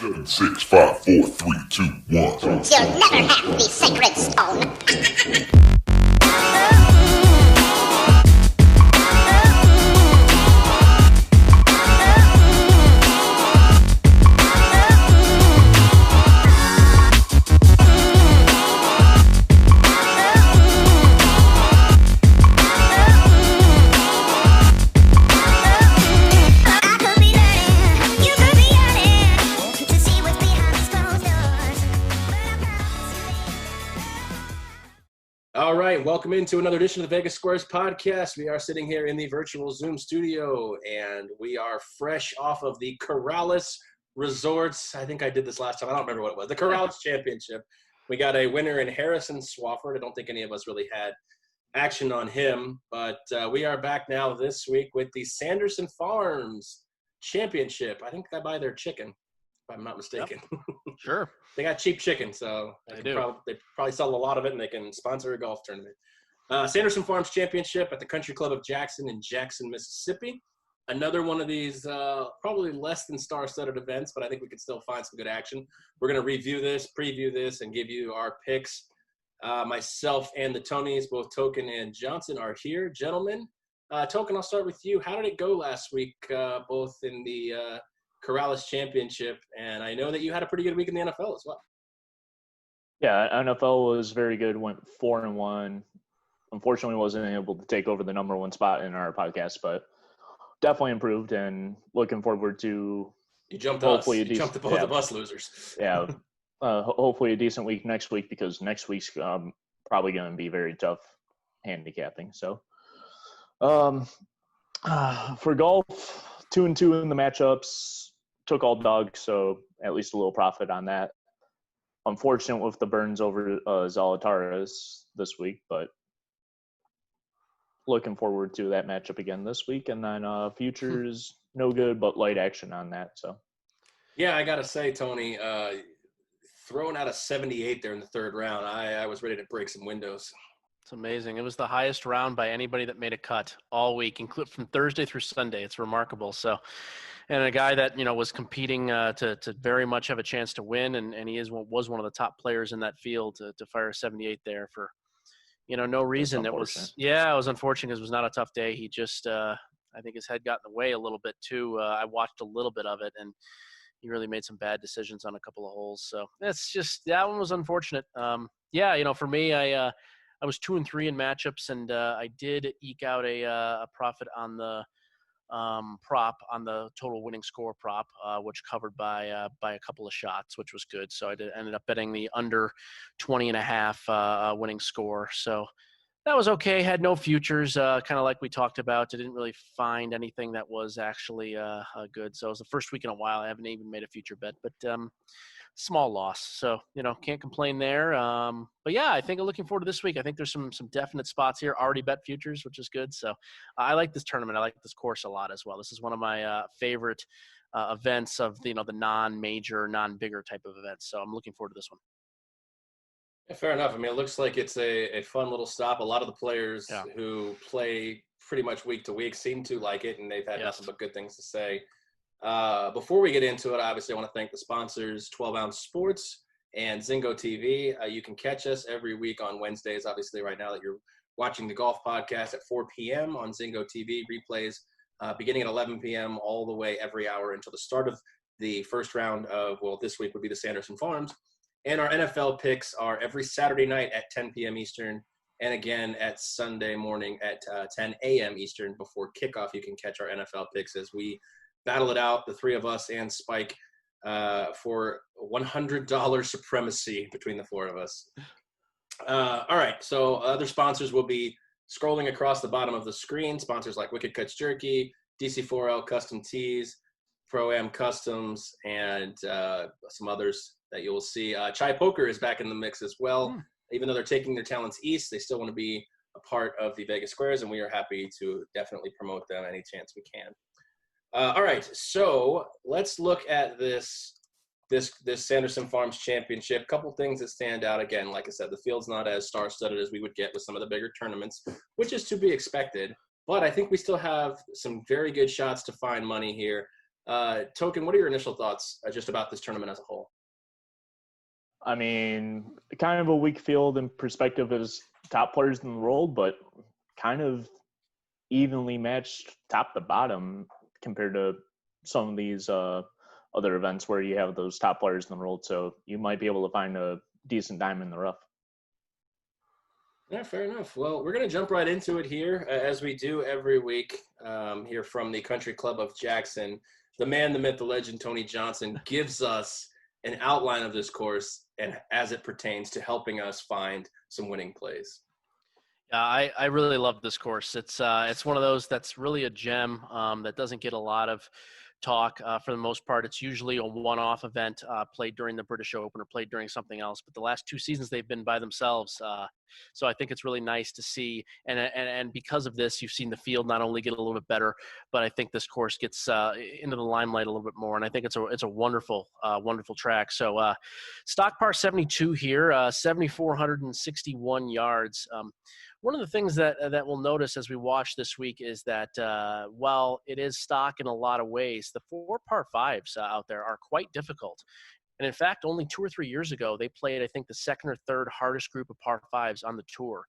Seven, 6, 5, 4, 3, 2, 1. You'll never have the sacred stone. All right, welcome into another edition of the Vegas Squares podcast. We are sitting here in the virtual Zoom studio, and we are fresh off of the Corrales Resorts. I think I did this last time. I don't remember what it was. The Corrales Championship. We got a winner in Harrison Swafford. I don't think any of us really had action on him, but we are back now this week with the Sanderson Farms Championship. I think I buy their chicken, if I'm not mistaken. Yep. Sure. They got cheap chicken, so They probably sell a lot of it, and they can sponsor a golf tournament. Sanderson Farms Championship at the Country Club of Jackson in Jackson, Mississippi. Another one of these probably less than star-studded events, but I think we could still find some good action. We're going to review this, preview this, and give you our picks. Myself and the Tonys, both Token and Johnson, are here. Gentlemen, Token, I'll start with you. How did it go last week, both in the Corrales Championship, and I know that you had a pretty good week in the NFL as well. Yeah, NFL was very good, went 4-1. Unfortunately, wasn't able to take over the number one spot in our podcast, but definitely improved and looking forward to hopefully you jumped both of us losers. Yeah, hopefully a decent week next week, because next week's probably going to be very tough handicapping. So for golf, 2-2 in the matchups. Took all dogs, so at least a little profit on that. Unfortunate with the burns over Zalataris this week, but looking forward to that matchup again this week. And then futures, no good, but light action on that. So, yeah, I got to say, Tony, throwing out a 78 there in the third round, I was ready to break some windows. It's amazing. It was the highest round by anybody that made a cut all week, including from Thursday through Sunday. It's remarkable. So, and a guy that, was competing to very much have a chance to win, and he was one of the top players in that field to fire a 78 there for, no reason. It was unfortunate because it was not a tough day. He just, I think his head got in the way a little bit too. I watched a little bit of it, and he really made some bad decisions on a couple of holes. So that one was unfortunate. For me, I was 2-3 in matchups, and I did eke out a profit on the prop, on the total winning score prop, which covered by a couple of shots, which was good. So I ended up betting the under 20.5 winning score. So that was okay. Had no futures, kind of like we talked about. I didn't really find anything that was actually good. So it was the first week in a while. I haven't even made a future bet, but small loss. So, can't complain there. But yeah, I think I'm looking forward to this week. I think there's some definite spots here. Already bet futures, which is good. So I like this tournament. I like this course a lot as well. This is one of my favorite events of the non-major, non-bigger type of events. So I'm looking forward to this one. Yeah, fair enough. I mean, it looks like it's a fun little stop. A lot of the players who play pretty much week to week seem to like it, and they've had nothing but good things to say. Before we get into it, obviously I want to thank the sponsors, 12 Ounce Sports and Zingo TV. You can catch us every week on Wednesdays. Obviously right now that you're watching the golf podcast at 4 p.m. on Zingo TV, replays beginning at 11 p.m. all the way every hour until the start of the first round of, this week would be the Sanderson Farms. And our NFL picks are every Saturday night at 10 p.m. Eastern, and again at Sunday morning at 10 a.m. Eastern before kickoff. You can catch our NFL picks as we battle it out, the three of us and Spike, for $100 supremacy between the four of us. All right, so other sponsors will be scrolling across the bottom of the screen. Sponsors like Wicked Cuts Jerky, DC4L Custom Tees, Pro-Am Customs, and some others that you'll see. Chai Poker is back in the mix as well. Even though they're taking their talents east, they still want to be a part of the Vegas Squares, and we are happy to definitely promote them any chance we can. All right, so let's look at this Sanderson Farms Championship. Couple things that stand out. Again, like I said, the field's not as star-studded as we would get with some of the bigger tournaments, which is to be expected. But I think we still have some very good shots to find money here. Token, what are your initial thoughts just about this tournament as a whole? I mean, kind of a weak field in perspective as top players in the world, but kind of evenly matched top to bottom compared to some of these other events where you have those top players in the world. So you might be able to find a decent diamond in the rough. Yeah, fair enough. Well, we're going to jump right into it here, as we do every week here from the Country Club of Jackson. The man, the myth, the legend, Tony Johnson, gives us an outline of this course and as it pertains to helping us find some winning plays. I really love this course. It's one of those that's really a gem that doesn't get a lot of talk for the most part. It's usually a one-off event played during the British Open or played during something else. But the last 2 seasons they've been by themselves. So I think it's really nice to see. And because of this, you've seen the field not only get a little bit better, but I think this course gets into the limelight a little bit more. And I think it's a wonderful, wonderful track. So stock par 72 here, 7,461 yards. One of the things that we'll notice as we watch this week is that while it is stock in a lot of ways, the 4 par 5s out there are quite difficult. And in fact, only 2 or 3 years ago, they played, I think, the second or third hardest group of par 5s on the tour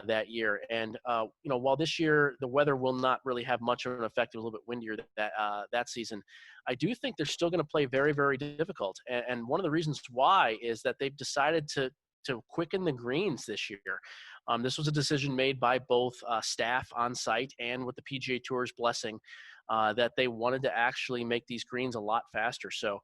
that year. And, while this year the weather will not really have much of an effect, it was a little bit windier that season, I do think they're still going to play very, very difficult. And one of the reasons why is that they've decided to quicken the greens this year. This was a decision made by both staff on site and with the PGA Tour's blessing that they wanted to actually make these greens a lot faster. So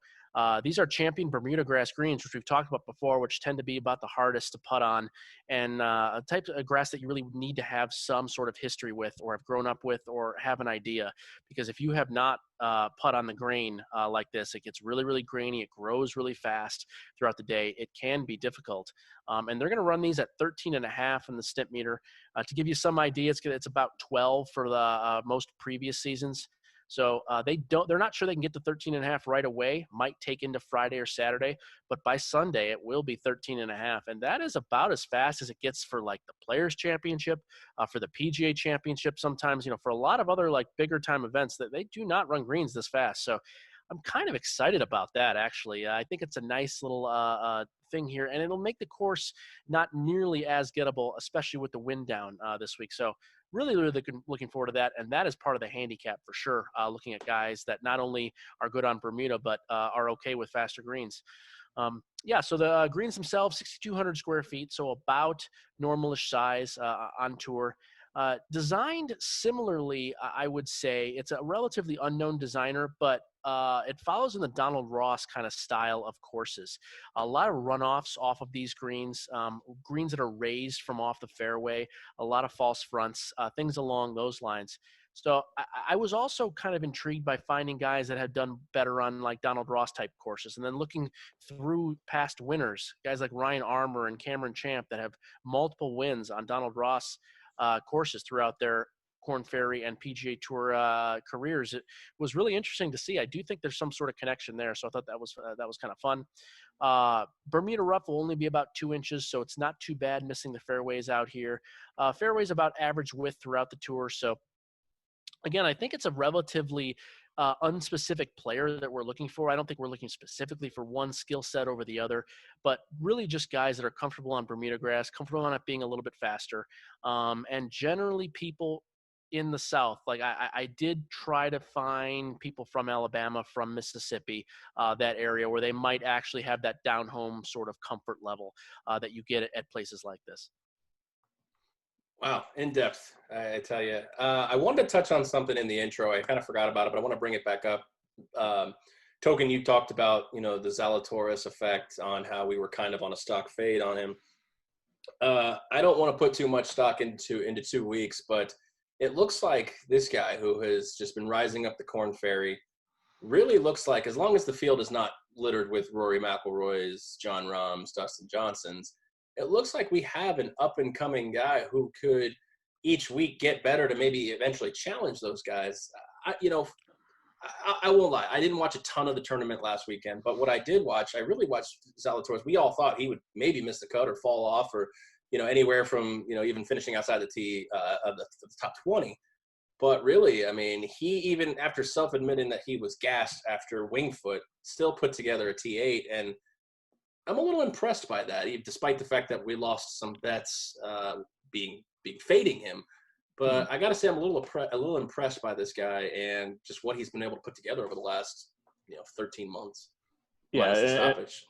these are champion Bermuda grass greens, which we've talked about before, which tend to be about the hardest to putt on, and a type of grass that you really need to have some sort of history with or have grown up with or have an idea. Because if you have not putt on the grain like this, it gets really, really grainy. It grows really fast throughout the day. It can be difficult. And they're going to run these at 13.5 in the stimp meter. To give you some idea, it's about 12 for the most previous seasons. So they're not sure they can get to 13.5 right away. Might take into Friday or Saturday, but by Sunday it will be 13.5, and that is about as fast as it gets for like the Players Championship, for the PGA Championship. Sometimes, for a lot of other like bigger time events, that they do not run greens this fast. So I'm kind of excited about that, actually. I think it's a nice little thing here, and it'll make the course not nearly as gettable, especially with the wind down this week. So really, really looking forward to that, and that is part of the handicap for sure, looking at guys that not only are good on Bermuda, but are okay with faster greens. So the greens themselves, 6,200 square feet, so about normalish size on tour. Designed similarly, I would say. It's a relatively unknown designer, but it follows in the Donald Ross kind of style of courses. A lot of runoffs off of these greens, greens that are raised from off the fairway, a lot of false fronts, things along those lines. So I was also kind of intrigued by finding guys that had done better on like Donald Ross type courses, and then looking through past winners, guys like Ryan Armour and Cameron Champ that have multiple wins on Donald Ross courses throughout their Korn Ferry and PGA Tour careers. It was really interesting to see. I do think there's some sort of connection there, so I thought that was kind of fun. Bermuda rough will only be about 2 inches, so it's not too bad missing the fairways out here. Fairways about average width throughout the tour, so again, I think it's a relatively unspecific player that we're looking for. I don't think we're looking specifically for one skill set over the other, but really just guys that are comfortable on Bermuda grass, comfortable on it being a little bit faster, and generally people in the South. Like I did try to find people from Alabama, from Mississippi, that area where they might actually have that down home sort of comfort level that you get at places like this. Wow, in depth, I tell you. I wanted to touch on something in the intro. I kind of forgot about it, but I want to bring it back up. Token, you talked about, the Zalatoris effect on how we were kind of on a stock fade on him. I don't want to put too much stock into 2 weeks, but it looks like this guy who has just been rising up the Korn Ferry really looks like, as long as the field is not littered with Rory McIlroys, Jon Rahms, Dustin Johnsons, it looks like we have an up-and-coming guy who could each week get better to maybe eventually challenge those guys. I won't lie. I didn't watch a ton of the tournament last weekend, but what I did watch, I really watched Zalatoris. We all thought he would maybe miss the cut or fall off or, anywhere from, even finishing outside the tee of the top 20. But really, I mean, he even after self-admitting that he was gassed after Wingfoot, still put together a T8, and I'm a little impressed by that, despite the fact that we lost some bets being fading him. But I got to say, I'm a little impressed by this guy and just what he's been able to put together over the last 13 months. Minus the stoppage.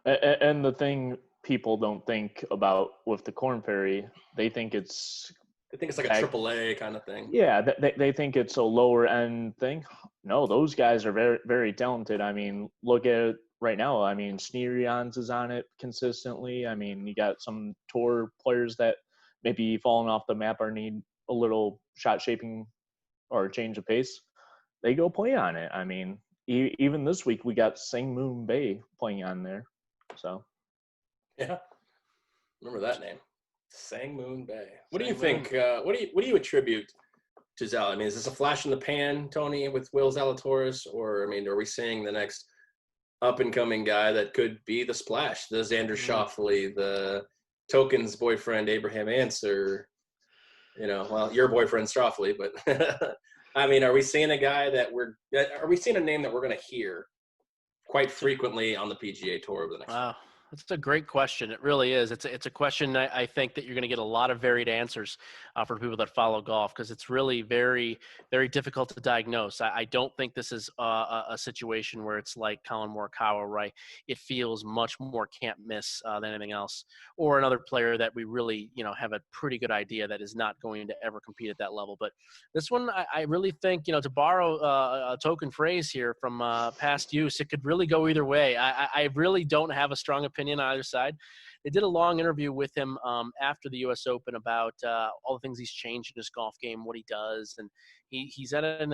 And the thing people don't think about with the Corn Ferry, they think it's like a AAA kind of thing. Yeah, they think it's a lower end thing. No, those guys are very, very talented. I mean, look at it right now. I mean, Sneerions is on it consistently. I mean, you got some tour players that maybe falling off the map or need a little shot shaping or a change of pace. They go play on it. I mean, even this week we got Sang Moon Bay playing on there. So, yeah, remember that name, Sang Moon Bay. What do you think? What do you attribute to Zal? I mean, is this a flash in the pan, Tony, with Will Zalatoris, or I mean, are we seeing the next up and coming guy that could be the splash, the Xander Schauffele, the Token's boyfriend Abraham Answer? Well, your boyfriend Schauffele, but I mean, are we seeing a guy are we seeing a name that we're going to hear quite frequently on the PGA Tour over the next? Wow, that's a great question. It really is. It's a question I think that you're going to get a lot of varied answers for people that follow golf, because it's really very, very difficult to diagnose. I don't think this is a situation where it's like Colin Morikawa, right? It feels much more can't miss than anything else, or another player that we really have a pretty good idea that is not going to ever compete at that level. But this one, I really think to borrow a token phrase here from past use, it could really go either way. I really don't have a strong opinion on either side. They did a long interview with him after the U.S. Open about all the things he's changed in his golf game, what he does, and he's at an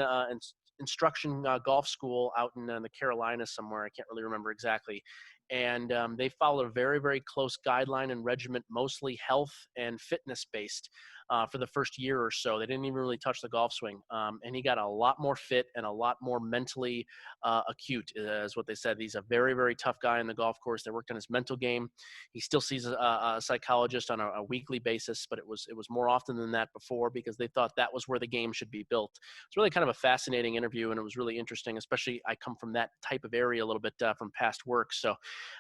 instruction golf school out in the Carolinas somewhere. I can't really remember exactly. And they followed a very, very close guideline and regimen, mostly health and fitness based for the first year or so. They didn't even really touch the golf swing. And he got a lot more fit and a lot more mentally acute, is what they said. He's a very, very tough guy on the golf course. They worked on his mental game. He still sees a psychologist on a weekly basis, but it was more often than that before, because they thought that was where the game should be built. It's really kind of a fascinating interview, and it was really interesting, especially I come from that type of area a little bit from past work. So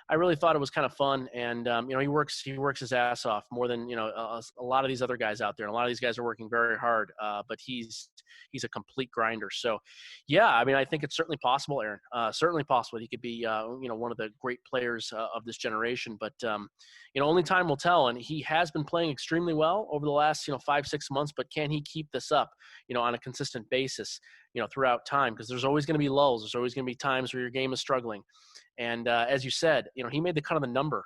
I really thought it was kind of fun. And, he works his ass off more than, a lot of these other guys out there. And a lot of these guys are working very hard, but he's a complete grinder. So, yeah, I mean, I think it's certainly possible, Aaron. Certainly possible. He could be, one of the great players of this generation. But, only time will tell. And he has been playing extremely well over the last, 5-6 months. But can he keep this up, on a consistent basis, throughout time? Because there's always going to be lulls. There's always going to be times where your game is struggling. And as you said, he made the cut on the number.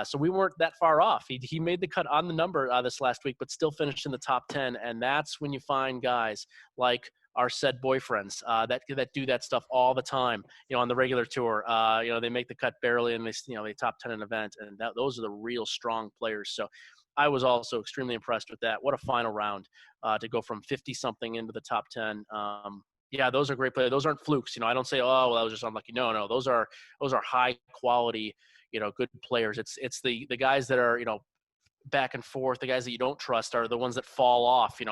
So we weren't that far off. He made the cut on the number this last week, but still finished in the top 10. And that's when you find guys like our said boyfriends that do that stuff all the time, on the regular tour. They make the cut barely, and they top 10 an event. And those are the real strong players. So I was also extremely impressed with that. What a final round to go from 50-something into the top 10. Yeah, those are great players. Those aren't flukes. I don't say, oh, well, that was just unlucky. No, those are high quality, good players. It's the guys that are, back and forth. The guys that you don't trust are the ones that fall off, in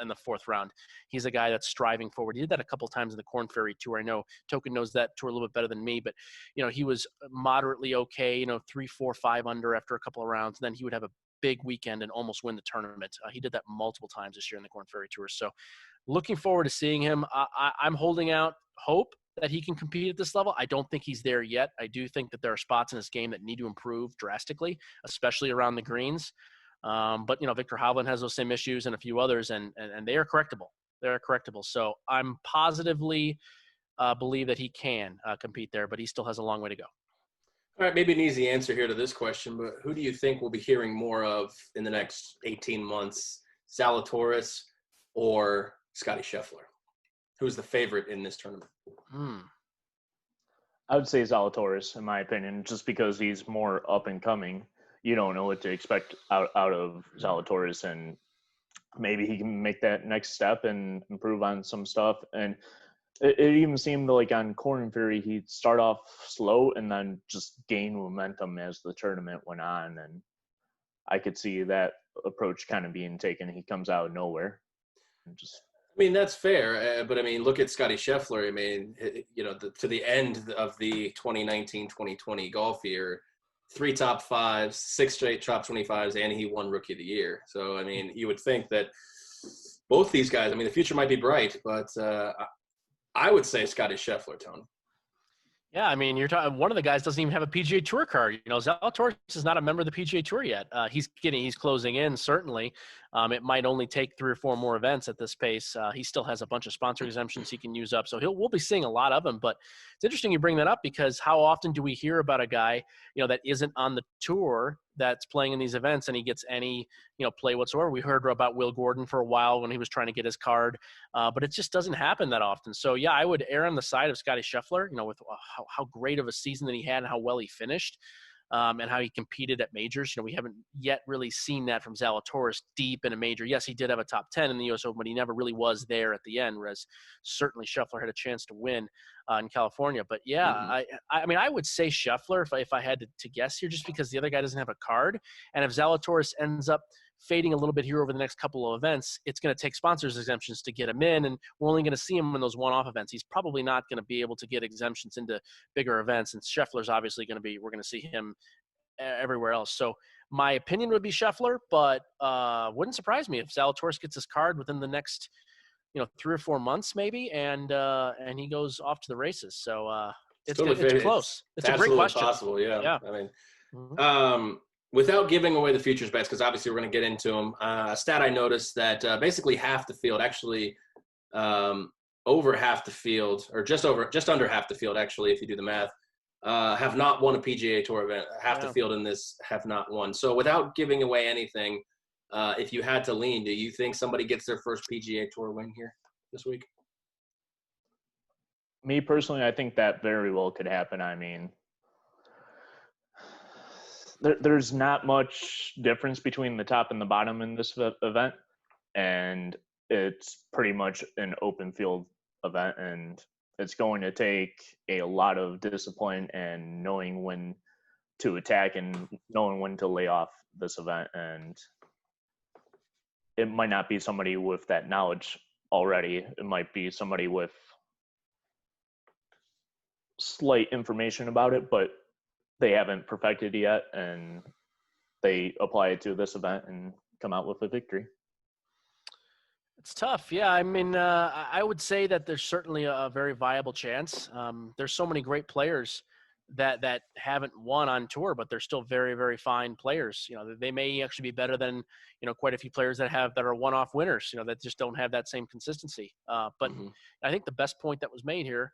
the fourth round. He's a guy that's striving forward. He did that a couple of times in the Corn Ferry Tour. I know Token knows that tour a little bit better than me, but he was moderately okay. 3, 4, 5 under after a couple of rounds. And then he would have a big weekend and almost win the tournament. He did that multiple times this year in the Corn Ferry Tour. So looking forward to seeing him. I'm holding out hope that he can compete at this level. I don't think he's there yet. I do think that there are spots in his game that need to improve drastically, especially around the greens. But Victor Hovland has those same issues and a few others, and they are correctable. They're correctable. So I'm positively believe that he can compete there, but he still has a long way to go. All right, maybe an easy answer here to this question, but who do you think we'll be hearing more of in the next 18 months, Zalatoris or Scotty Scheffler? Who's the favorite in this tournament? I would say Zalatoris, in my opinion, just because he's more up and coming. You don't know what to expect out of Zalatoris, and maybe he can make that next step and improve on some stuff. And it even seemed like on Corn Ferry, he'd start off slow and then just gain momentum as the tournament went on. And I could see that approach kind of being taken. He comes out of nowhere. I mean, that's fair, but I mean, look at Scotty Scheffler. I mean, to the end of the 2019-2020 golf year, 3 top fives, 6 straight top 25s, and he won Rookie of the Year. So, I mean, you would think that both these guys, I mean, the future might be bright, but I would say Scotty Scheffler, Tony. Yeah, I mean, you're talking. One of the guys doesn't even have a PGA Tour card. You know, Zalatoris is not a member of the PGA Tour yet. He's closing in. Certainly, it might only take 3 or 4 more events at this pace. He still has a bunch of sponsor exemptions he can use up, so we'll be seeing a lot of him. But it's interesting you bring that up because how often do we hear about a guy, that isn't on the tour that's playing in these events and he gets any, play whatsoever? We heard about Will Gordon for a while when he was trying to get his card, but it just doesn't happen that often. So yeah, I would err on the side of Scotty Scheffler, with how great of a season that he had and how well he finished. And how he competed at majors. We haven't yet really seen that from Zalatoris deep in a major. Yes, he did have a top 10 in the U.S. Open, but he never really was there at the end, whereas certainly Scheffler had a chance to win in California. But yeah, I mean, I would say Scheffler if I had to guess here, just because the other guy doesn't have a card. And if Zalatoris ends up fading a little bit here over the next couple of events, it's going to take sponsors exemptions to get him in, and we're only going to see him in those one-off events. He's probably not going to be able to get exemptions into bigger events, and Scheffler's obviously we're going to see him everywhere else. So my opinion would be Scheffler, but wouldn't surprise me if Zalatoris gets his card within the next 3 or 4 months maybe, and he goes off to the races. So it's close. It's a great question. Possible, yeah. I mean, without giving away the futures bets, because obviously we're going to get into them, a stat I noticed that basically half the field, actually over half the field, or just under half the field, actually, if you do the math, have not won a PGA Tour event. Half the field in this have not won. So without giving away anything, if you had to lean, do you think somebody gets their first PGA Tour win here this week? Me personally, I think that very well could happen. I mean, there's not much difference between the top and the bottom in this event, and it's pretty much an open field event, and it's going to take a lot of discipline and knowing when to attack and knowing when to lay off this event. And it might not be somebody with that knowledge already. It might be somebody with slight information about it, but they haven't perfected it yet, and they apply it to this event and come out with a victory. It's tough. Yeah, I mean, I would say that there's certainly a very viable chance. There's so many great players that haven't won on tour, but they're still very, very fine players. They may actually be better than, quite a few players that are one-off winners, that just don't have that same consistency. But I think the best point that was made here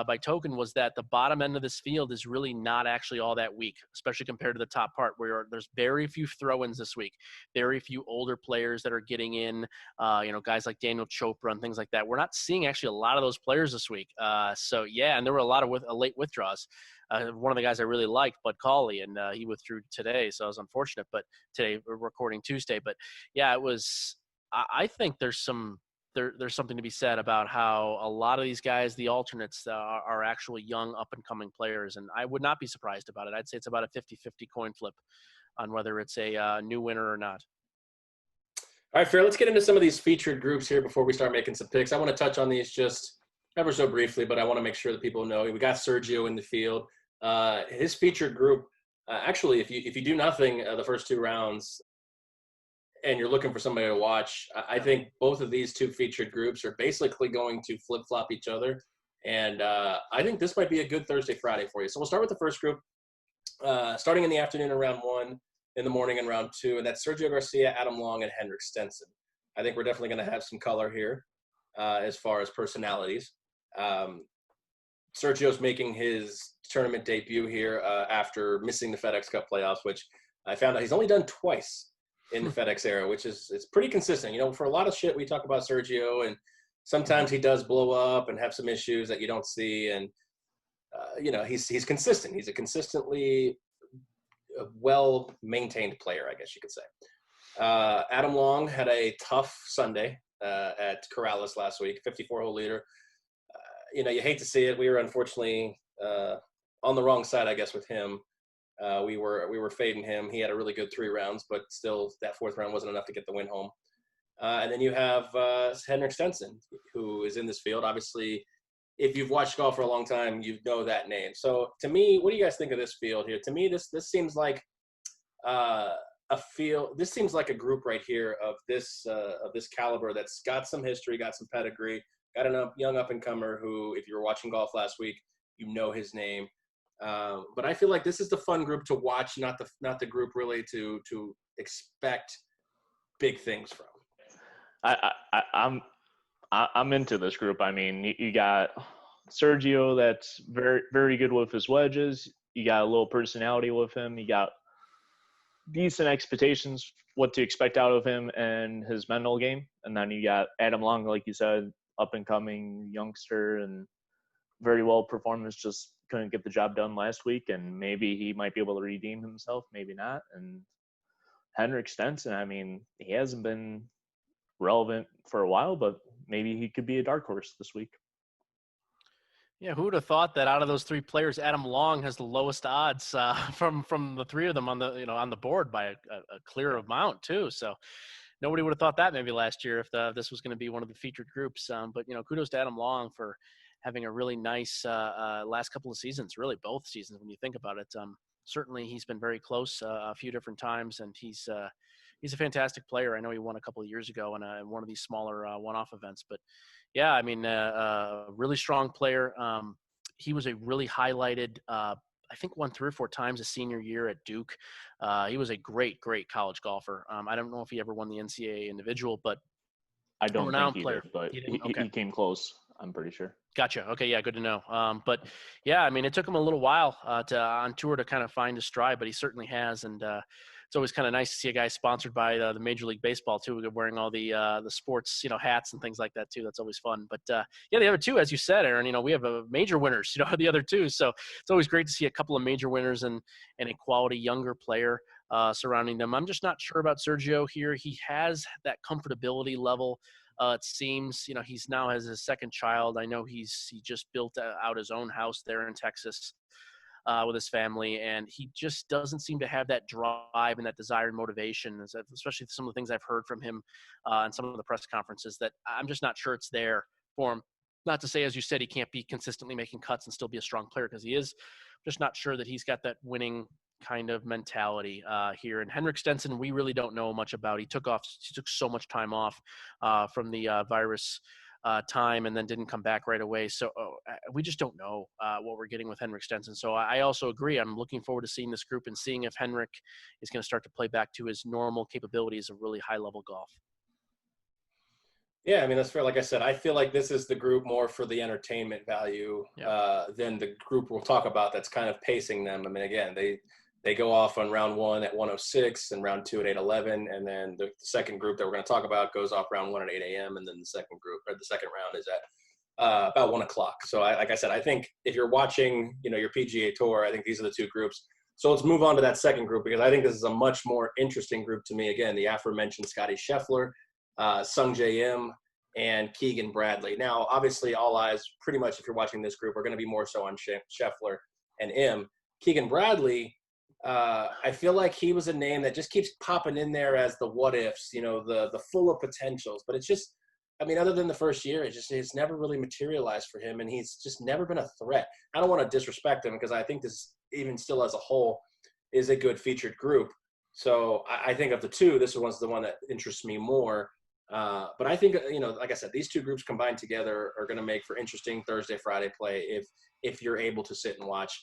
by Token was that the bottom end of this field is really not actually all that weak, especially compared to the top part, where there's very few throw-ins this week, very few older players that are getting in, guys like Daniel Chopra and things like that. We're not seeing actually a lot of those players this week. So yeah, and there were a lot of late withdrawals. One of the guys I really liked, Bud Cauley, and he withdrew today, so it was unfortunate. But today we're recording Tuesday. But yeah, it was. I think there's something to be said about how a lot of these guys, the alternates, are actually young, up-and-coming players, and I would not be surprised about it. I'd say it's about a 50-50 coin flip on whether it's a new winner or not. All right, Fair, let's get into some of these featured groups here before we start making some picks. I want to touch on these just ever so briefly, but I want to make sure that people know. We got Sergio in the field. His featured group, actually, if you do nothing the first 2 rounds, and you're looking for somebody to watch, I think both of these 2 featured groups are basically going to flip-flop each other. And I think this might be a good Thursday, Friday for you. So we'll start with the first group, starting in the afternoon in round 1, in the morning in round 2, and that's Sergio Garcia, Adam Long, and Henrik Stenson. I think we're definitely going to have some color here as far as personalities. Sergio's making his tournament debut here after missing the FedEx Cup playoffs, which I found out he's only done twice in the FedEx era, which is pretty consistent. For a lot of shit we talk about Sergio, and sometimes he does blow up and have some issues that you don't see, and he's consistent. He's a consistently well-maintained player, I guess you could say. Adam Long had a tough Sunday at Corrales last week, 54-hole leader. You hate to see it. We were unfortunately on the wrong side, I guess, with him. We were fading him. He had a really good 3 rounds, but still that 4th round wasn't enough to get the win home. And then you have Henrik Stenson, who is in this field. Obviously, if you've watched golf for a long time, you know that name. So to me, what do you guys think of this field here? To me, this seems like a field. This seems like a group right here of this caliber that's got some history, got some pedigree, got a young up and comer who, if you were watching golf last week, you know his name. But I feel like this is the fun group to watch, not the group really to expect big things from. I'm into this group. I mean, you got Sergio that's very, very good with his wedges. You got a little personality with him. You got decent expectations what to expect out of him and his mental game. And then you got Adam Long, like you said, up and coming youngster and very well performance, just couldn't get the job done last week. And maybe he might be able to redeem himself, maybe not. And Henrik Stenson, I mean, he hasn't been relevant for a while, but maybe he could be a dark horse this week. Yeah, who would have thought that out of those three players, Adam Long has the lowest odds from the three of them on the board by a clear amount too. So nobody would have thought that maybe last year if this was going to be one of the featured groups. But kudos to Adam Long for having a really nice last couple of seasons, really both seasons when you think about it. Certainly he's been very close a few different times, and he's a fantastic player. I know he won a couple of years ago in one of these smaller one-off events, but yeah, I mean, a really strong player. He was a really highlighted, I think won 3 or 4 times his senior year at Duke. He was a great college golfer. I don't know if he ever won the NCAA individual, but I don't think he player. did, but he came close, I'm pretty sure. Gotcha. Okay, yeah, good to know. But yeah, I mean, it took him a little while on tour to kind of find his stride, but he certainly has, and it's always kind of nice to see a guy sponsored by the Major League Baseball too, wearing all the sports hats and things like that too. That's always fun. But yeah, the other two, as you said, Aaron, we have major winners. The other two, so it's always great to see a couple of major winners and a quality younger player surrounding them. I'm just not sure about Sergio here. He has that comfortability level. It seems, he's now has his second child. I know he just built out his own house there in Texas with his family, and he just doesn't seem to have that drive and that desire and motivation, especially some of the things I've heard from him in some of the press conferences, that I'm just not sure it's there for him. Not to say, as you said, he can't be consistently making cuts and still be a strong player, because he is. Just not sure that he's got that winning kind of mentality here. And Henrik Stenson, we really don't know much about. He took so much time off from the virus time and then didn't come back right away. So we just don't know what we're getting with Henrik Stenson. So I also agree. I'm looking forward to seeing this group and seeing if Henrik is going to start to play back to his normal capabilities of really high level golf. Yeah, I mean, that's fair. Like I said, I feel like this is the group more for the entertainment value than the group we'll talk about that's kind of pacing them. I mean, again, they go off on round 1 at 1:06 and round 2 at 8:11, and then the second group that we're going to talk about goes off round 1 at 8 a.m., and then the second round is at about 1 o'clock. So, like I said, I think if you're watching, your PGA Tour, I think these are the two groups. So let's move on to that second group, because I think this is a much more interesting group to me. Again, the aforementioned Scotty Scheffler, Sungjae Im, and Keegan Bradley. Now, obviously, all eyes pretty much, if you're watching this group, are going to be more so on Scheffler and Im. Keegan Bradley, I feel like he was a name that just keeps popping in there as the what ifs, the full of potentials. But it's just, I mean, other than the first year, it's never really materialized for him, and he's just never been a threat. I don't want to disrespect him, because I think this, even still as a whole, is a good featured group. So I think of the two, this one's the one that interests me more. But I think, like I said, these two groups combined together are going to make for interesting Thursday, Friday play if you're able to sit and watch.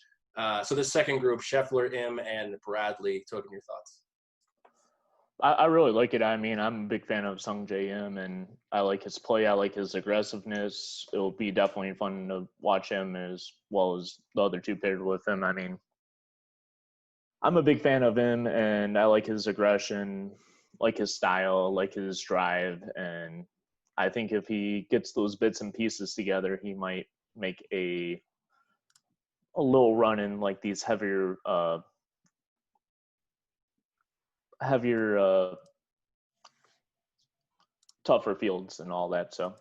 So this second group, Scheffler, Im, and Bradley, Token, your thoughts? I really like it. I mean, I'm a big fan of Sungjae Im, and I like his play. I like his aggressiveness. It'll be definitely fun to watch him as well as the other two paired with him. I mean, I'm a big fan of him, and I like his aggression, like his style, like his drive. And I think if he gets those bits and pieces together, he might make a little run in like these heavier tougher fields and all that. So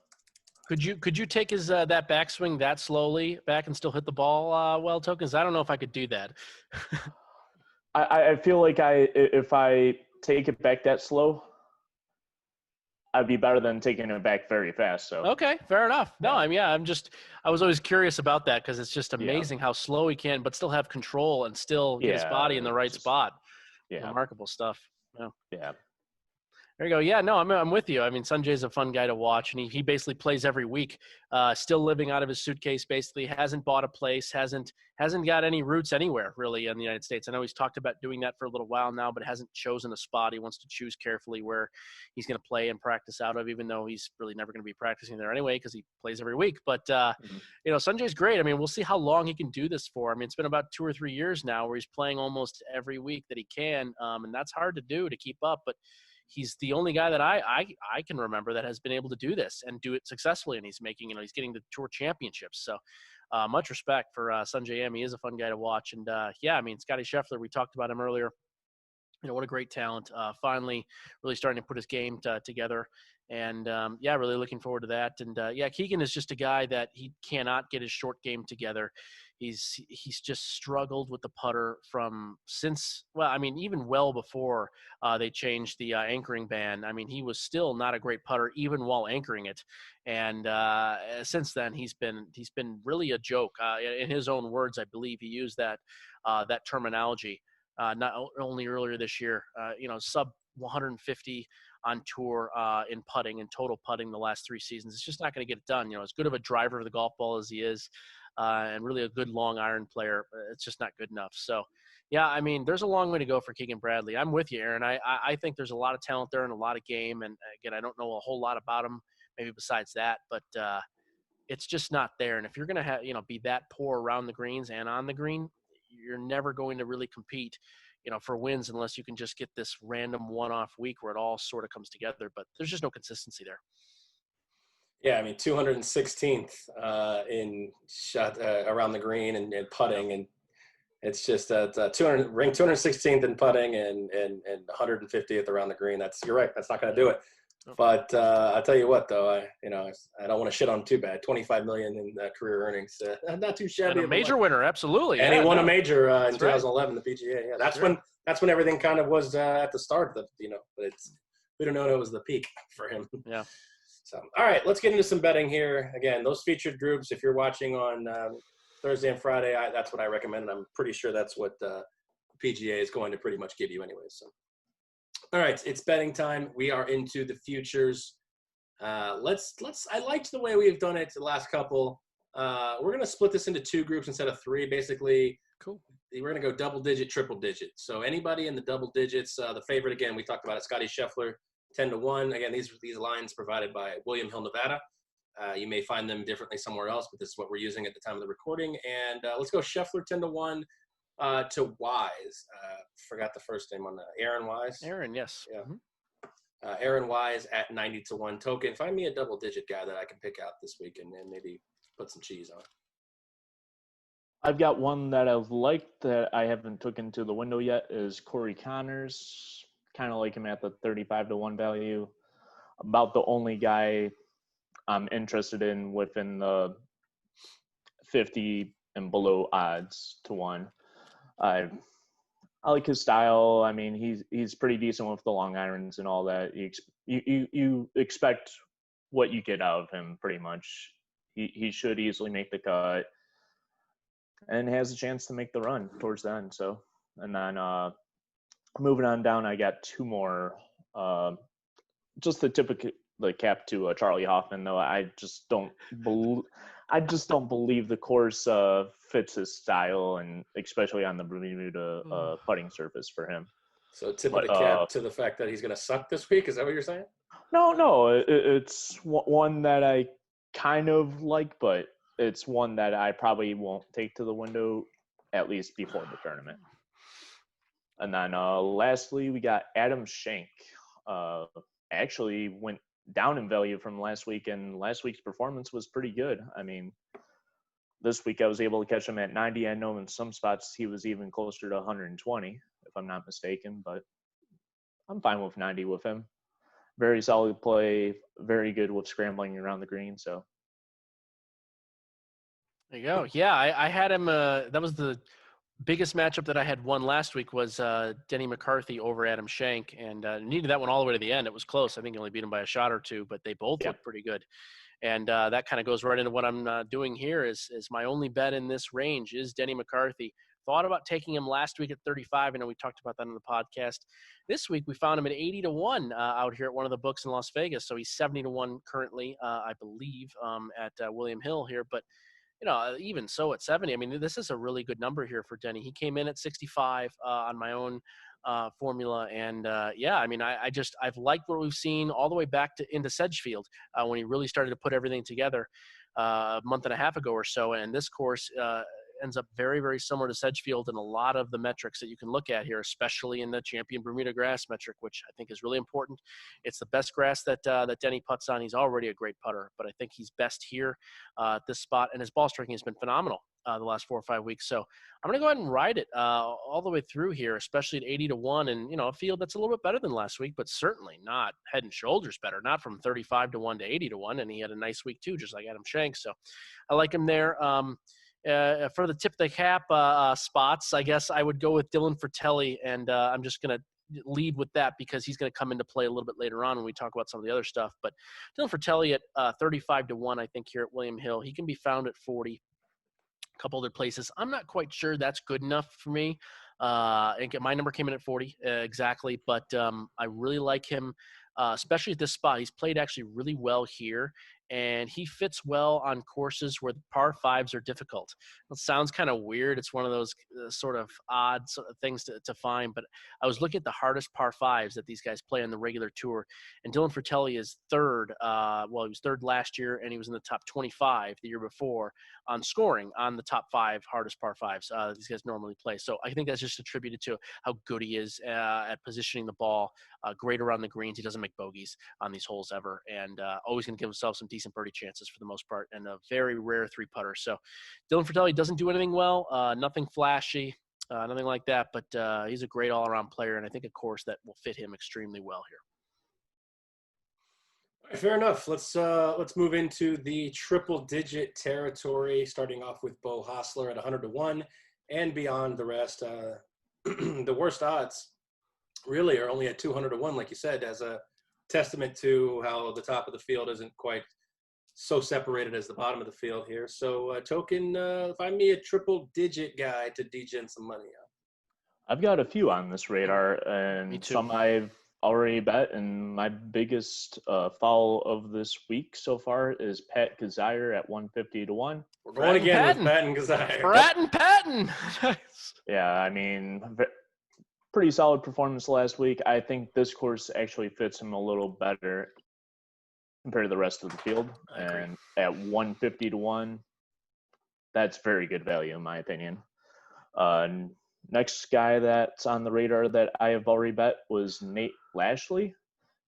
could you take his that backswing that slowly back and still hit the ball well, Tokens? I don't know if I could do that. I feel like if I take it back that slow, I'd be better than taking it back very fast. So okay, fair enough. No, yeah. I was always curious about that because it's just amazing how slow he can, but still have control and still get his body in the right spot. Yeah, Remarkable stuff. Yeah. There you go. Yeah, no, I'm with you. I mean, Sanjay's a fun guy to watch, and he basically plays every week. Still living out of his suitcase, basically hasn't bought a place, hasn't got any roots anywhere really in the United States. I know he's talked about doing that for a little while now, but hasn't chosen a spot. He wants to choose carefully where he's going to play and practice out of, even though he's really never going to be practicing there anyway because he plays every week. But Sanjay's great. I mean, we'll see how long he can do this for. I mean, it's been about 2 or 3 years now where he's playing almost every week that he can, and that's hard to do to keep up, but he's the only guy that I can remember that has been able to do this and do it successfully. And he's making, he's getting the tour championships. So much respect for Sanjay M. He is a fun guy to watch. And I mean, Scotty Scheffler, we talked about him earlier. What a great talent. Finally really starting to put his game together. And really looking forward to that. And Keegan is just a guy that he cannot get his short game together. He's just struggled with the putter even well before they changed the anchoring ban. I mean, he was still not a great putter even while anchoring it. And since then, he's been really a joke. In his own words, I believe he used that terminology. Not only earlier this year, sub 150 on tour in putting and total putting the last 3 seasons. It's just not going to get it done. As good of a driver of the golf ball as he is, and really a good long iron player, it's just not good enough. So, I mean, there's a long way to go for Keegan Bradley. I'm with you, Aaron. I think there's a lot of talent there and a lot of game. And again, I don't know a whole lot about him, maybe besides that, but it's just not there. And if you're going to have, be that poor around the greens and on the green, you're never going to really compete, for wins unless you can just get this random one-off week where it all sort of comes together. But there's just no consistency there. Yeah, I mean, 216th in shot around the green and putting, and it's just ranked 216th in putting and 150th around the green. You're right. That's not going to do it. But I'll tell you what, though, I don't want to shit on him too bad. $25 million in career earnings, not too shabby. And a major winner, absolutely. And he won a major in 2011, the PGA. Yeah, that's when everything kind of was at the start of the, but we don't know it was the peak for him. Yeah. So, all right, let's get into some betting here. Again, those featured groups, if you're watching on Thursday and Friday, that's what I recommend. And I'm pretty sure that's what the PGA is going to pretty much give you anyway. So. All right, it's betting time. We are into the futures. I liked the way we've done it the last couple. We're going to split this into 2 groups instead of 3. Basically, cool. We're going to go double digit, triple digit. So anybody in the double digits, the favorite, again, we talked about it, Scotty Scheffler, 10-1. Again, these lines provided by William Hill, Nevada. You may find them differently somewhere else, but this is what we're using at the time of the recording. And let's go Scheffler 10-1. To Wise. Forgot the first name on that. Aaron Wise. Aaron, yes. Yeah. Mm-hmm. Aaron Wise at 90-1 token. Find me a double-digit guy that I can pick out this week and maybe put some cheese on. I've got one that I've liked that I haven't taken to the window yet is Corey Connors. Kind of like him at the 35-1 value. About the only guy I'm interested in within the 50 and below odds to 1. I like his style. I mean, he's pretty decent with the long irons and all that. You expect what you get out of him pretty much. He should easily make the cut and has a chance to make the run towards the end. So, and then moving on down, I got 2 more. Just the typical cap to Charlie Hoffman, though. I just don't believe the course fits his style, and especially on the Bermuda putting surface for him. So tip of the cap to the fact that he's going to suck this week. Is that what you're saying? No. It's one that I kind of like, but it's one that I probably won't take to the window at least before the tournament. And then lastly, we got Adam Schenk. Actually went down in value from last week, and last week's performance was pretty good. I mean, this week I was able to catch him at 90. I know in some spots he was even closer to 120, if I'm not mistaken, but I'm fine with 90 with him. Very solid play, very good with scrambling around the green. So there you go. Yeah, I had him. That was the biggest matchup that I had won last week was Denny McCarthy over Adam Shank, and needed that one all the way to the end. It was close. I think he only beat him by a shot or two, but they both looked pretty good. And that kind of goes right into what I'm doing here is my only bet in this range is Denny McCarthy. Thought about taking him last week at 35. I know we talked about that on the podcast. This week we found him at 80-1 out here at one of the books in Las Vegas. So he's 70-1 currently, I believe, at William Hill here. But even so at 70, I mean, this is a really good number here for Denny. He came in at 65 on my own formula. And I mean, I've liked what we've seen all the way back into Sedgefield when he really started to put everything together a month and a half ago or so. And this course ends up very, very similar to Sedgefield in a lot of the metrics that you can look at here, especially in the Champion Bermuda grass metric, which I think is really important. It's the best grass that Denny putts on. He's already a great putter, but I think he's best here at this spot, and his ball striking has been phenomenal the last 4 or 5 weeks. So I'm going to go ahead and ride it all the way through here, especially at 80-1, and a field that's a little bit better than last week, but certainly not head and shoulders better. Not from 35-1 to 80-1, and he had a nice week too, just like Adam Shanks. So I like him there. For the tip of the cap spots, I guess I would go with Dylan Fratelli, and I'm just going to lead with that because he's going to come into play a little bit later on when we talk about some of the other stuff. But Dylan Fratelli at 35-1, I think, here at William Hill. He can be found at 40. A couple other places. I'm not quite sure that's good enough for me. And my number came in at 40 exactly, but I really like him, especially at this spot. He's played actually really well here, and he fits well on courses where the par fives are difficult. It sounds kind of weird. It's one of those sort of odd sort of things to find, but I was looking at the hardest par fives that these guys play on the regular tour, and Dylan Fratelli is third. He was third last year, and he was in the top 25 the year before on scoring on the top 5 hardest par fives these guys normally play. So I think that's just attributed to how good he is at positioning the ball, great around the greens. He doesn't make bogeys on these holes ever, and always going to give himself some decent birdie chances for the most part, and a very rare 3-putter. So Dylan Fratelli doesn't do anything well, nothing flashy, nothing like that, but he's a great all-around player, and I think a course that will fit him extremely well here. All right, fair enough. Let's move into the triple-digit territory, starting off with Bo Hostler at 100-1 and beyond the rest. The worst odds really are only at 200-1, like you said, as a testament to how the top of the field isn't quite so separated as the bottom of the field here. So, Token, find me a triple-digit guy to degen some money on. I've got a few on this radar, and some I've already bet, and my biggest foul of this week so far is Pat Kazire at 150-1. We're going again with Pat and Kazire. Pratt and Patton. Yeah, I mean, pretty solid performance last week. I think this course actually fits him a little better compared to the rest of the field. And at 150-1, that's very good value in my opinion. Next guy that's on the radar that I have already bet was Nate Lashley.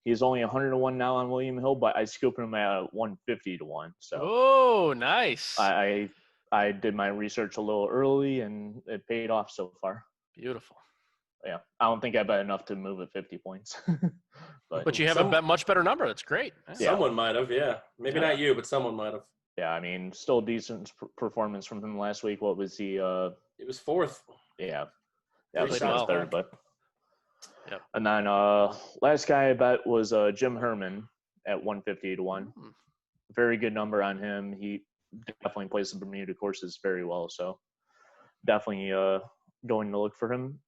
He's only 100-1 now on William Hill, but I scooped him at 150-1. So oh, nice. I did my research a little early, and it paid off so far. Beautiful. Yeah, I don't think I bet enough to move at 50 points. but you have a much better number. That's great. Yeah. Someone might have, yeah. Maybe not you, but someone might have. Yeah, I mean, still a decent performance from him last week. What was he? It was 4th. Yeah, it was well. 3rd, but. Yep. And then last guy I bet was Jim Herman at 150-1. Mm-hmm. Very good number on him. He definitely plays the Bermuda courses very well, so definitely going to look for him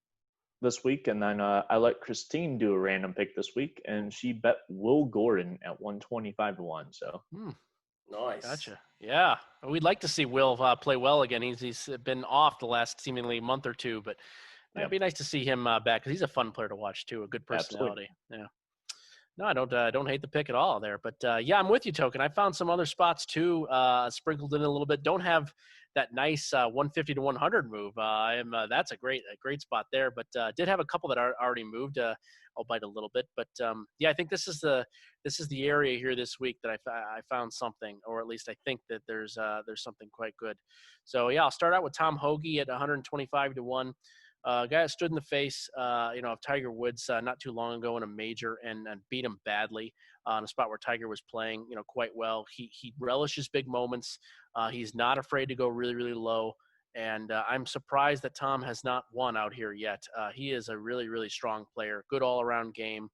this week. And then I let Christine do a random pick this week, and she bet Will Gordon at 125-1. So nice. Gotcha. Yeah, we'd like to see Will play well again. He's been off the last seemingly month or two, but it'd be nice to see him back because he's a fun player to watch too. A good personality. Absolutely. Yeah. No, I don't hate the pick at all there. But yeah, I'm with you, Token. I found some other spots too, sprinkled in a little bit. Don't have that nice 150 to 100 move. That's a great spot there. But did have a couple that are already moved. I'll bite a little bit. But yeah, I think this is the area here this week that I found something, or at least I think that there's something quite good. So yeah, I'll start out with Tom Hoagie at 125-1. Guy that stood in the face, of Tiger Woods not too long ago in a major and beat him badly on a spot where Tiger was playing, quite well. He relishes big moments. He's not afraid to go really, really low. And I'm surprised that Tom has not won out here yet. He is a really, really strong player, good all-around game.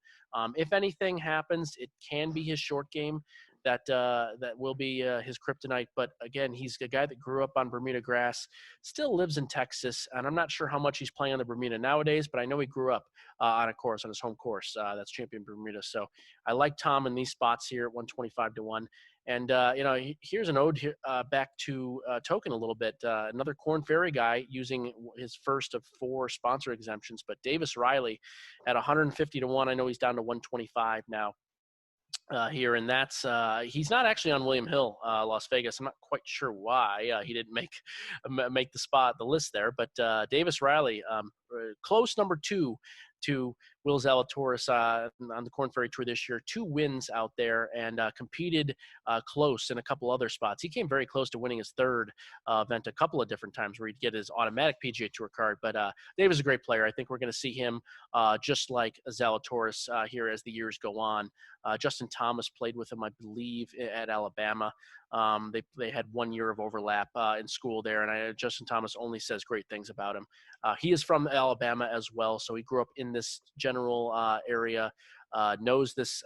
If anything happens, it can be his short game that will be his kryptonite. But again, he's a guy that grew up on Bermuda grass, still lives in Texas, and I'm not sure how much he's playing on the Bermuda nowadays, but I know he grew up on his home course. That's Champion Bermuda. So I like Tom in these spots here at 125-1. And, here's an ode back to Token a little bit. Another Corn Ferry guy using his first of 4 sponsor exemptions, but Davis Riley at 150-1. I know he's down to 125 now. Here, and that's he's not actually on William Hill, Las Vegas. I'm not quite sure why he didn't make the list there, but Davis Riley, close number 2 to Will Zalatoris on the Corn Ferry Tour this year. 2 wins out there, and competed close in a couple other spots. He came very close to winning his 3rd event a couple of different times where he'd get his automatic PGA Tour card. But Davis is a great player. I think we're going to see him just like Zalatoris here as the years go on. Justin Thomas played with him, I believe, at Alabama. They had 1 year of overlap in school there, and Justin Thomas only says great things about him. He is from Alabama as well, so he grew up in this general area, knows this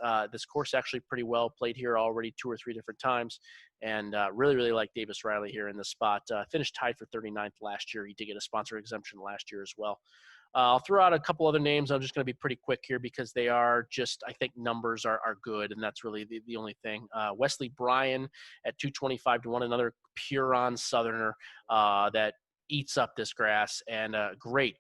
course actually pretty well, played here already 2 or 3 different times, and really, really like Davis Riley here in this spot. Finished tied for 39th last year. He did get a sponsor exemption last year as well. I'll throw out a couple other names. I'm just going to be pretty quick here because they are just, I think numbers are good, and that's really the only thing. Wesley Bryan at 225-1, another Huron Southerner that eats up this grass, and great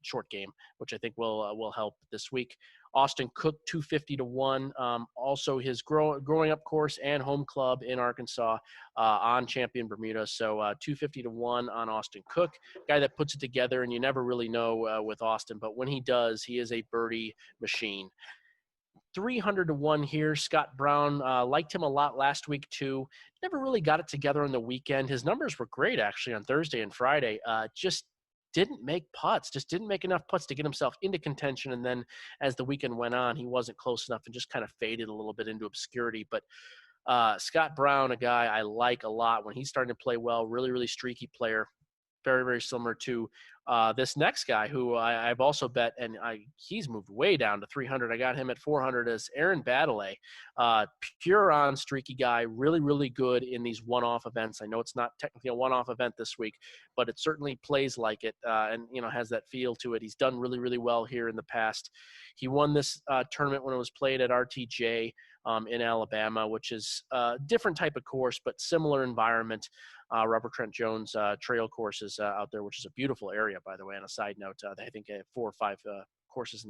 short game, which I think will help this week. Austin Cook 250-1, also his growing up course and home club in Arkansas on Champion Bermuda. So 250-1 on Austin Cook, guy that puts it together, and you never really know with Austin, but when he does, he is a birdie machine. 300-1 here. Scott Brown, liked him a lot last week too. Never really got it together on the weekend. His numbers were great actually on Thursday and Friday. Just didn't make putts, just didn't make enough putts to get himself into contention. And then as the weekend went on, he wasn't close enough and just kind of faded a little bit into obscurity. But Scott Brown, a guy I like a lot when he's starting to play well, really, really streaky player. Very, very similar to this next guy who I've also bet, and he's moved way down to 300. I got him at 400 as Aaron Baddeley. Pure on streaky guy, really, really good in these one-off events. I know it's not technically a one-off event this week, but it certainly plays like it and, has that feel to it. He's done really, really well here in the past. He won this tournament when it was played at RTJ in Alabama, which is a different type of course, but similar environment. Robert Trent Jones trail courses out there, which is a beautiful area, by the way. On a side note, I think 4 or 5 courses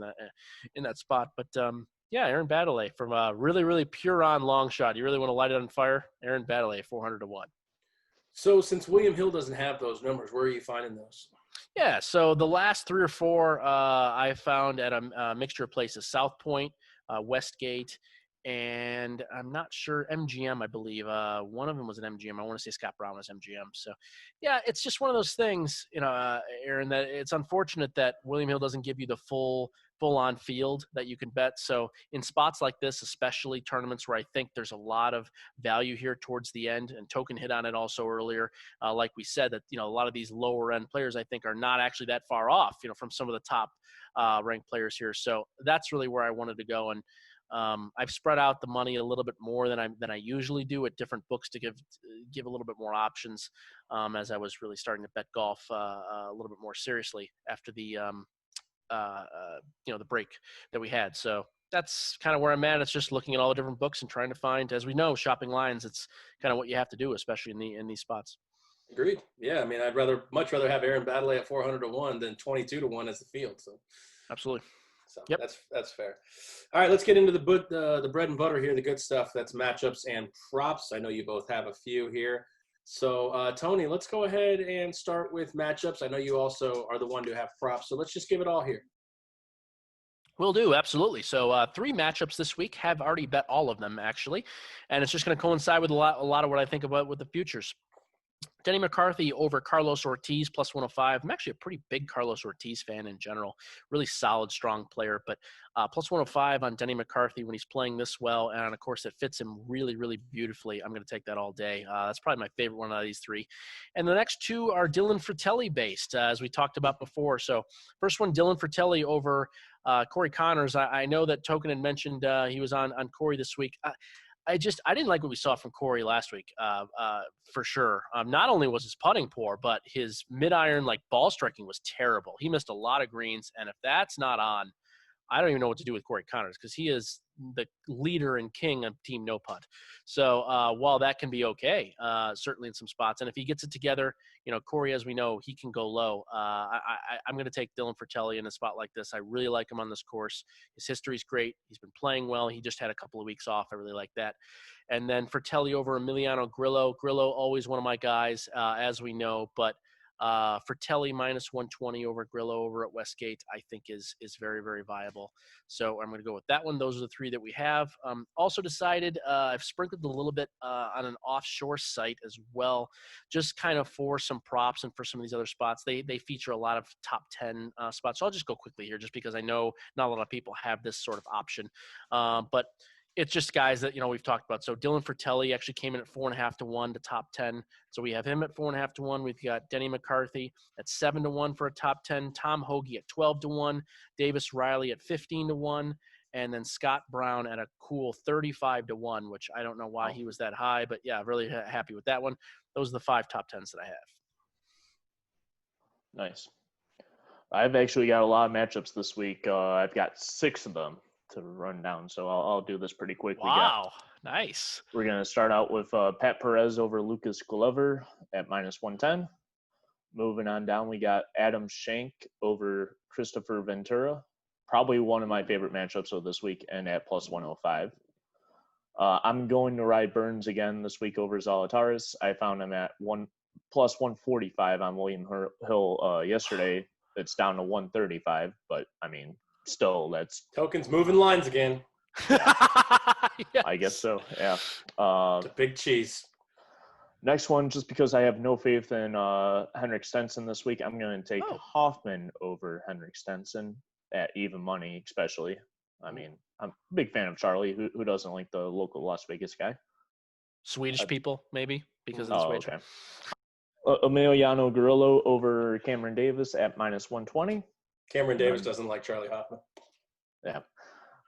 in that spot. But Aaron Baddeley from a really, really pure on long shot. You really want to light it on fire? Aaron Baddeley, 400-1. So since William Hill doesn't have those numbers, where are you finding those? Yeah, so the last 3 or 4 I found at a mixture of places: South Point, Westgate, and I'm not sure, MGM, I believe. One of them was an MGM. I want to say Scott Brown was MGM. So, yeah, it's just one of those things, Aaron, that it's unfortunate that William Hill doesn't give you the full-on field that you can bet. So in spots like this, especially tournaments where I think there's a lot of value here towards the end, and Token hit on it also earlier, like we said, that, a lot of these lower-end players I think are not actually that far off, from some of the top ranked players here. So that's really where I wanted to go. And I've spread out the money a little bit more than I usually do at different books to give a little bit more options as I was really starting to bet golf a little bit more seriously after the the break that we had. So that's kind of where I'm at. It's just looking at all the different books and trying to find, as we know, shopping lines. It's kind of what you have to do, especially in these spots. Agreed. Yeah, I mean, I'd much rather have Aaron Baddeley at 400-1 than 22-1 as the field. So absolutely. So yep. That's fair. All right, let's get into the bread and butter here, the good stuff. That's matchups and props. I know you both have a few here. So, Tony, let's go ahead and start with matchups. I know you also are the one to have props, so let's just give it all here. Will do, absolutely. So 3 matchups this week. Have already bet all of them, actually. And it's just going to coincide with a lot of what I think about with the futures. Denny McCarthy over Carlos Ortiz plus 105. I'm actually a pretty big Carlos Ortiz fan in general. Really solid, strong player, but plus 105 on Denny McCarthy when he's playing this well, and of course it fits him really, really beautifully. I'm going to take that all day. That's probably my favorite one out of these three. And the next two are Dylan Fratelli based, as we talked about before. So first one, Dylan Fratelli over Corey Connors. I know that Token had mentioned he was on Corey this week. I didn't like what we saw from Corey last week, for sure. Not only was his putting poor, but his mid-iron ball striking was terrible. He missed a lot of greens, and if that's not on, I don't even know what to do with Corey Connors because he is the leader and king of Team No Putt. So while that can be okay, certainly in some spots, and if he gets it together, Corey, as we know, he can go low. I'm going to take Dylan Fratelli in a spot like this. I really like him on this course. His history's great. He's been playing well. He just had a couple of weeks off. I really like that. And then Fratelli over Emiliano Grillo. Grillo, always one of my guys, as we know, but Fratelli minus 120 over Grillo over at Westgate, I think is very, very viable. So I'm going to go with that one. Those are the three that we have. Also decided I've sprinkled a little bit on an offshore site as well, just kind of for some props and for some of these other spots. They feature a lot of top 10 spots. So I'll just go quickly here just because I know not a lot of people have this sort of option. But it's just guys that, we've talked about. So Dylan Fratelli actually came in at 4.5 to 1 to top 10. So we have him at 4.5 to 1. We've got Denny McCarthy at 7 to 1 for a top 10. Tom Hoagie at 12 to 1. Davis Riley at 15 to 1. And then Scott Brown at a cool 35 to 1, which I don't know why he was that high, but yeah, really happy with that one. Those are the 5 top 10s that I have. Nice. I've actually got a lot of matchups this week. I've got 6 of them to run down, so I'll do this pretty quick. Wow, nice. We're going to start out with Pat Perez over Lucas Glover at minus 110. Moving on down, we got Adam Schenk over Christopher Ventura. Probably one of my favorite matchups of this week, and at plus 105. I'm going to ride Burns again this week over Zalatoris. I found him at plus 145 on William Hill yesterday. It's down to 135, but I mean, still, that's Tokens moving lines again. Yes. I guess so. Yeah. The big cheese. Next one, just because I have no faith in Henrik Stenson this week, I'm going to take Hoffman over Henrik Stenson at even money, especially. I mean, I'm a big fan of Charlie. Who doesn't like the local Las Vegas guy? Swedish people, maybe, because of this wager. Okay. Emiliano Grillo over Cameron Davis at minus 120. Cameron Davis doesn't like Charlie Hoffman. Yeah.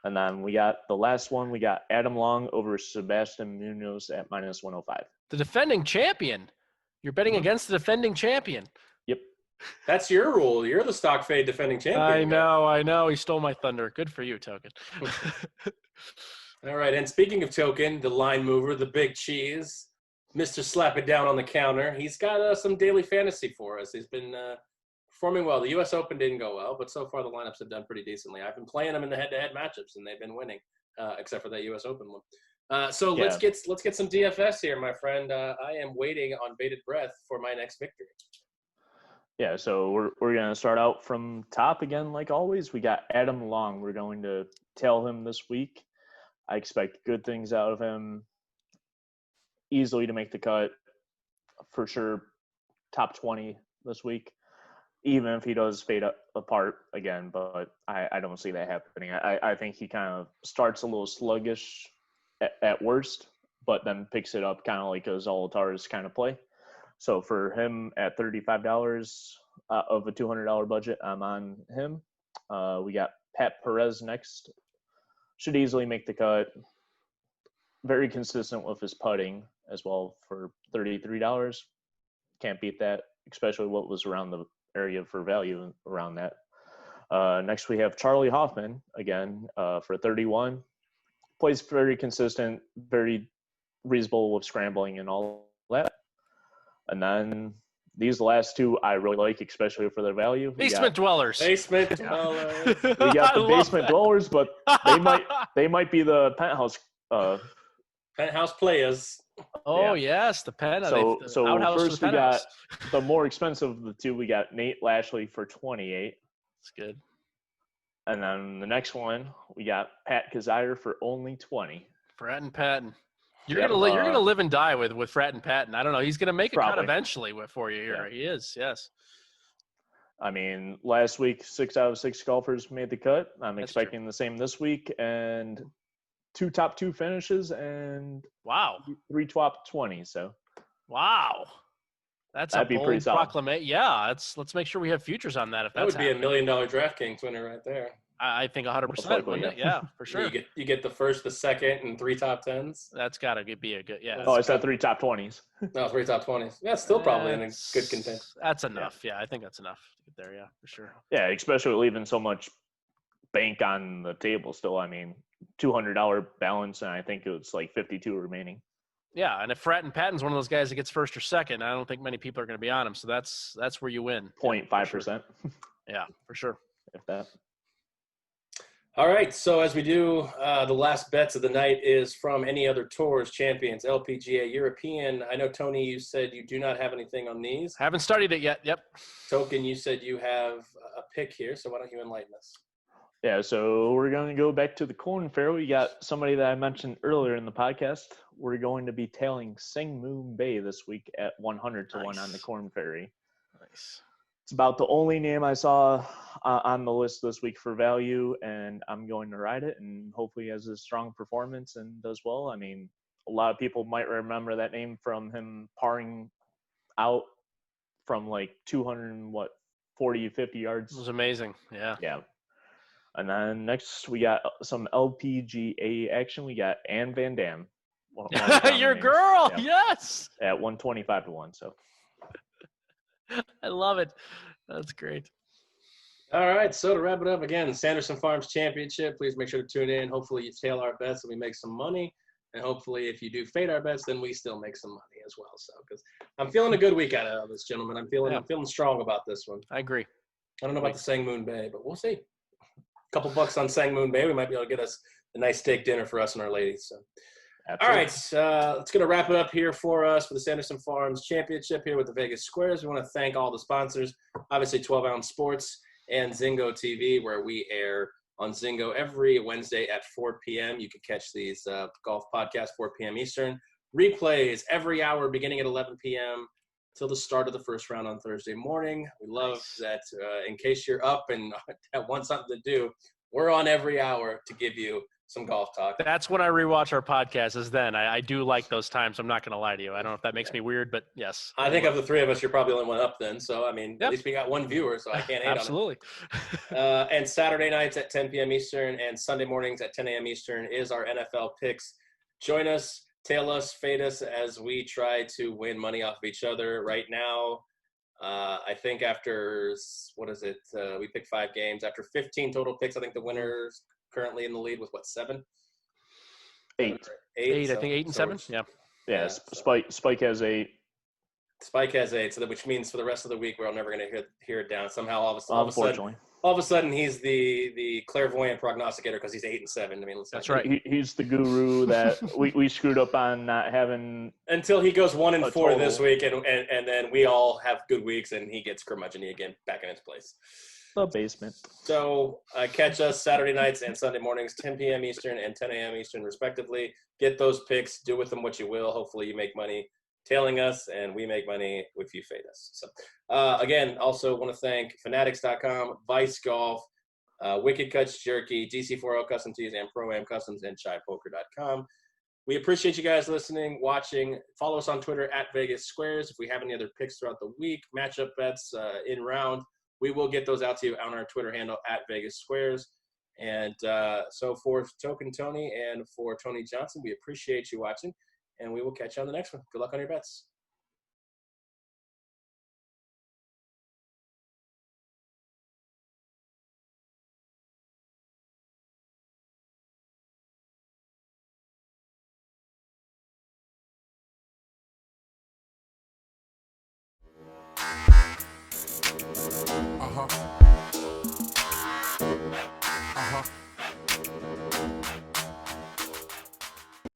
And then we got the last one. We got Adam Long over Sebastian Munoz at minus 105. The defending champion. You're betting against the defending champion. Yep. That's your rule. You're the stock fade defending champion. I know. He stole my thunder. Good for you, Token. All right. And speaking of Token, the line mover, the big cheese, Mr. Slap It Down on the counter. He's got some daily fantasy for us. He's been performing well. The U.S. Open didn't go well, but so far the lineups have done pretty decently. I've been playing them in the head-to-head matchups, and they've been winning, except for that U.S. Open one. Let's get some DFS here, my friend. I am waiting on bated breath for my next victory. Yeah, so we're going to start out from top again, like always. We got Adam Long. We're going to tail him this week. I expect good things out of him. Easily to make the cut. For sure, top 20 this week. Even if he does fade apart again, but I don't see that happening. I think he kind of starts a little sluggish at worst, but then picks it up kind of like a Zalatoris kind of play. So for him at $35 of a $200 budget, I'm on him. We got Pat Perez next. Should easily make the cut. Very consistent with his putting as well for $33. Can't beat that, especially what was around the area for value around that. Next we have Charlie Hoffman again for 31. Plays very consistent, very reasonable with scrambling and all that. And then these last two I really like, especially for their value. Basement dwellers. We got the basement dwellers, but they might be the penthouse players. Oh yes, the penthouse. So first we got the more expensive of the two. We got Nate Lashley for 28. That's good. And then the next one we got Pat Kazire for only 20. Brad and Patton. You're gonna live and die with Frat and Patton. I don't know. He's gonna make a cut eventually for you here. Yeah. He is, yes. I mean, last week 6 out of 6 golfers made the cut. I'm expecting the same this week, and 2 top 2 finishes and 3 top 20. So that'd be pretty solid. Proclamation. Yeah, let's make sure we have futures on that. If that would be $1 million DraftKings winner right there. I think 100%. Wouldn't it? Yeah, for sure. You get the first, the second, and 3 top 10s. That's got to be a good, yeah. Oh, I said 3 top 20s. No, 3 top 20s. That's still probably in a good contention. That's enough. Yeah, I think that's enough to get there. Yeah, for sure. Yeah, especially leaving so much bank on the table still. I mean, $200 balance, and I think it was like 52 remaining. Yeah, and if Frat and Patton's one of those guys that gets first or second, I don't think many people are going to be on him. So that's where you win. 0.5%. Yeah, for sure. If that. All right, so as we do, the last bets of the night is from any other tours, champions, LPGA, European. I know, Tony, you said you do not have anything on these. Haven't studied it yet, yep. Token, you said you have a pick here, so why don't you enlighten us? Yeah, so we're going to go back to the Corn Fair. We got somebody that I mentioned earlier in the podcast. We're going to be tailing Sing Moon Bay this week at 100 to 1 on the Corn Ferry. Nice. It's about the only name I saw on the list this week for value, and I'm going to ride it, and hopefully he has a strong performance and does well. I mean, a lot of people might remember that name from him parring out from like 240, 50 yards. It was amazing, yeah. Yeah. And then next we got some LPGA action. We got Anne Van Dam. Your girl, yes. At 125 to 1, so. I love it. That's great. All right, so to wrap it up, again, Sanderson Farms Championship. Please make sure to tune in. Hopefully you tail our bets and we make some money. And hopefully if you do fade our bets, then we still make some money as well. So, because I'm feeling a good week out of this, gentlemen. I'm feeling strong about this one. I agree. I don't know about the Sang Moon Bay, but we'll see. A couple bucks on Sang Moon Bay, we might be able to get us a nice steak dinner for us and our ladies. So. All right, let's going to wrap it up here for us for the Sanderson Farms Championship here with the Vegas Squares. We want to thank all the sponsors, obviously 12 Ounce Sports and Zingo TV, where we air on Zingo every Wednesday at 4 p.m. You can catch these golf podcasts 4 p.m. Eastern. Replays every hour beginning at 11 p.m. till the start of the first round on Thursday morning. We love that in case you're up and want something to do, we're on every hour to give you some golf talk. That's when I rewatch our podcast is then. I do like those times. I'm not going to lie to you. I don't know if that makes me weird, but yes. I think of the three of us, you're probably the only one up then. So, I mean, at least we got one viewer, so I can't hate Absolutely. on it. And Saturday nights at 10 p.m. Eastern and Sunday mornings at 10 a.m. Eastern is our NFL picks. Join us, tail us, fade us as we try to win money off of each other. Right now, I think after, we picked 5 games. After 15 total picks, I think the winner's currently in the lead with 7? 8. 8, I think 8 and 7. Yeah. Spike has 8. Spike has 8, so which means for the rest of the week we're never going to hear it down. Somehow all of a sudden he's the clairvoyant prognosticator because he's 8 and 7. I mean, that's right. He's the guru that we screwed up on not having until he goes 1 and 4 this week, and then we all have good weeks and he gets curmudgeon-y again back in his place. The basement. So catch us Saturday nights and Sunday mornings, 10 p.m. Eastern and 10 a.m. Eastern, respectively. Get those picks. Do with them what you will. Hopefully you make money tailing us, and we make money if you fade us. So, again, also want to thank Fanatics.com, Vice Golf, Wicked Cuts Jerky, DC4L Custom Tees, and Pro-Am Customs, and ChaiPoker.com. We appreciate you guys listening, watching. Follow us on Twitter at Vegas Squares. If we have any other picks throughout the week, matchup bets in round, we will get those out to you on our Twitter handle at Vegas Squares. And so for Token Tony and for Tony Johnson, we appreciate you watching, and we will catch you on the next one. Good luck on your bets. Uh-huh.